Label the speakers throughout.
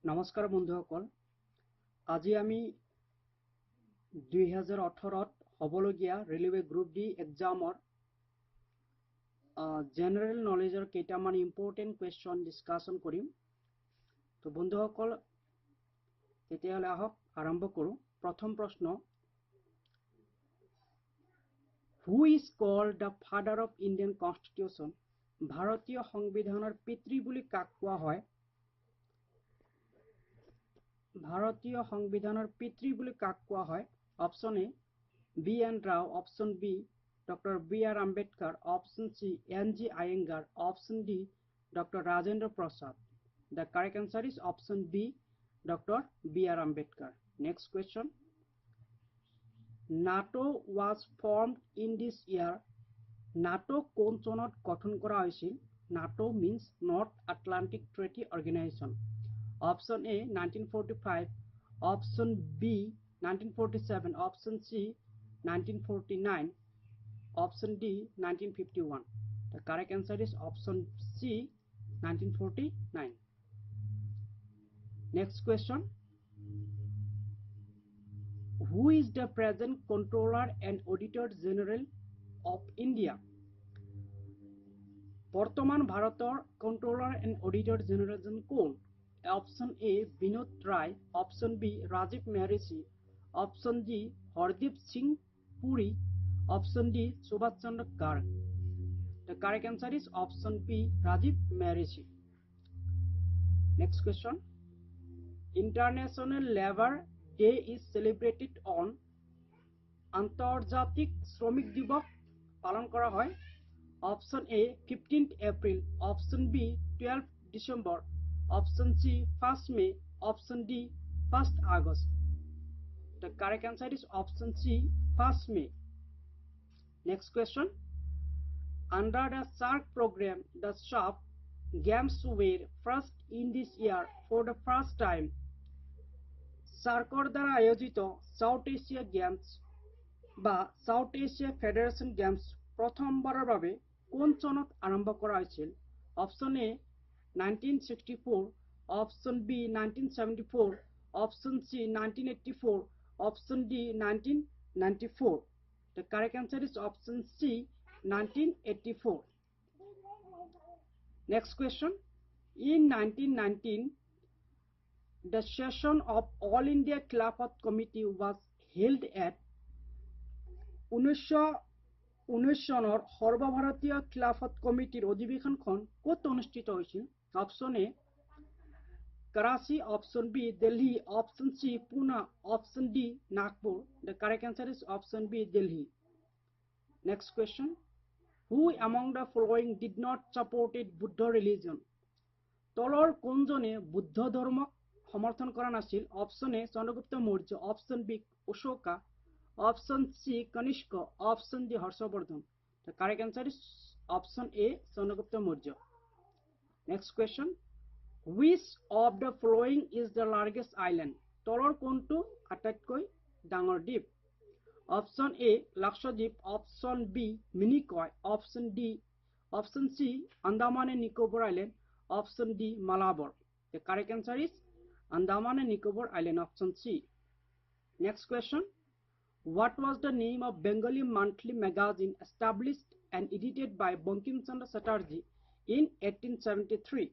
Speaker 1: নমস্কাৰ বন্ধুসকল আজি আমি 2018 হবলগীয়া ৰেলৱে গ্ৰুপ ডি এক্সামৰ জেনাৰেল নলেজৰ কেইটামান ইম্পৰ্টেন্ট কোৱেশ্চন ডিসকাশন কৰিম তো বন্ধুসকল তেতিয়াহলে আহক আৰম্ভ কৰো প্ৰথম প্ৰশ্ন Who is called the father of Indian Constitution ভাৰতীয় সংবিধানৰ পিতৃ বুলি কাক কোৱা হয় ভাৰতীয় সংবিধানৰ পিতৃ বুলি কাক কোৱা হয় option A B N Rao option B doctor B R Ambedkar option C N G Iyengar option D doctor Rajendra Prasad the correct answer is option b dr b r ambedkar next question nato was formed in this year nato কোন চনত গঠন কৰা হৈছিল nato means north atlantic treaty organization Option A 1945, Option B 1947, Option C 1949, Option D 1951. The correct answer is Option C 1949. Next question. Who is the present Controller and Auditor General of India? বৰ্তমান ভাৰতৰ Controller and Auditor General জন কোন Option A Vinod Rai, Option B Rajiv Maharishi, Option D Hardeep Singh Puri, Option D Subhash Chandra Garg. The correct answer is Option B Rajiv Maharishi. Next question. International Labour Day is celebrated on আন্তৰ্জাতিক শ্ৰমিক দিৱস পালন কৰা হয় Option A 15th April, Option B 12th December, Option C 1st May, Option D 1st August. The correct answer is Option C 1st May. Next question. Under the SARC program, the SARC Games were first in this year for the first time. SARCৰ দ্বাৰা আয়োজিত South Asia Games বা South Asia Federation Games প্ৰথমবাৰৰ বাবে কোন চনত আৰম্ভ কৰা হৈছিল Option A 1964, Option B 1974, Option C 1984, Option D 1994. The correct answer is Option C 1984. Next question. In 1919, the session of All India Khilafat Committee was held at 1919 চনৰ সৰ্বভাৰতীয় খিলাফত কমিটিৰ অধিৱেশনখন ক'ত অনুষ্ঠিত হৈছিল Option A Karachi, Option B Delhi, Option C Pune, Option D Nagpur. The correct answer is Option B Delhi. Next question. Who among the following did not support Buddha religion? তলৰ কোনজনে বুদ্ধ ধৰ্মক সমৰ্থন কৰা নাছিল Option A Chandragupta Maurya, Option B Ashoka, Option C Kanishka, Option D Harshavardhan. The correct answer is Option A Chandragupta Maurya. Next question. Which of the following is the largest island? তলৰ কোনটো আটাইতকৈ ডাঙৰ দ্বীপ Option A Lakshadweep, Option B Minicoy, Option C Andaman and Nicobar Island, Option D Malabar. The correct answer is Andaman and Nicobar Island, Option C. Next question. What was the name of Bengali monthly magazine established and edited by Bankim Chandra Chatterjee in 1873?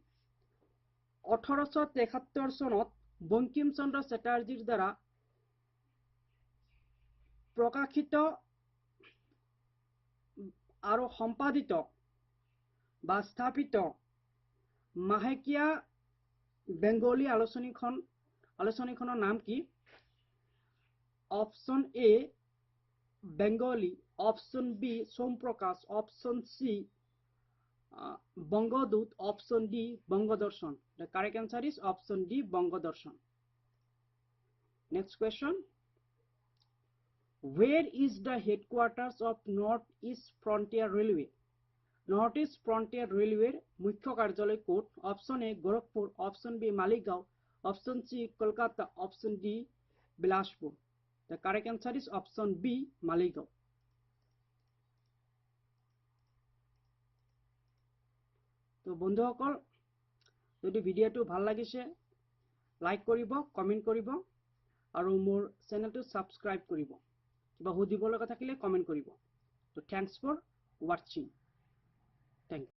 Speaker 1: 1873 চনত বঙ্কিম চন্দ্ৰ চেটাৰ্জীৰ দ্বাৰা প্ৰকাশিত আৰু সম্পাদিত বা স্থাপিত মাহেকীয়া বেংগলী আলোচনীখনৰ নাম কি Option A Bengali, Option B Som Prakash, Option C Bangadut, Option D Bangadarshan. The correct answer is Option D Bangadarshan. Next question. Where is the headquarters of North East Frontier Railway? North East Frontier Railway মুখ্য কাৰ্যালয় ক'ত Option A Gorakhpur, Option B Maligaon, Option C Kolkata, Option D Bilaspur. The correct answer is Option B Maligaon. তো বন্ধুসকল যদি ভিডিওটো ভাল লাগিছে like কৰিব, কমেণ্ট কৰিব আৰু মোৰ চেনেলটো ছাবস্ক্ৰাইব কৰিব। কিবা সুধিব লগা থাকিলে কমেণ্ট কৰিব। তো থ্যাংকস ফৰ ৱাচিং। Thank U.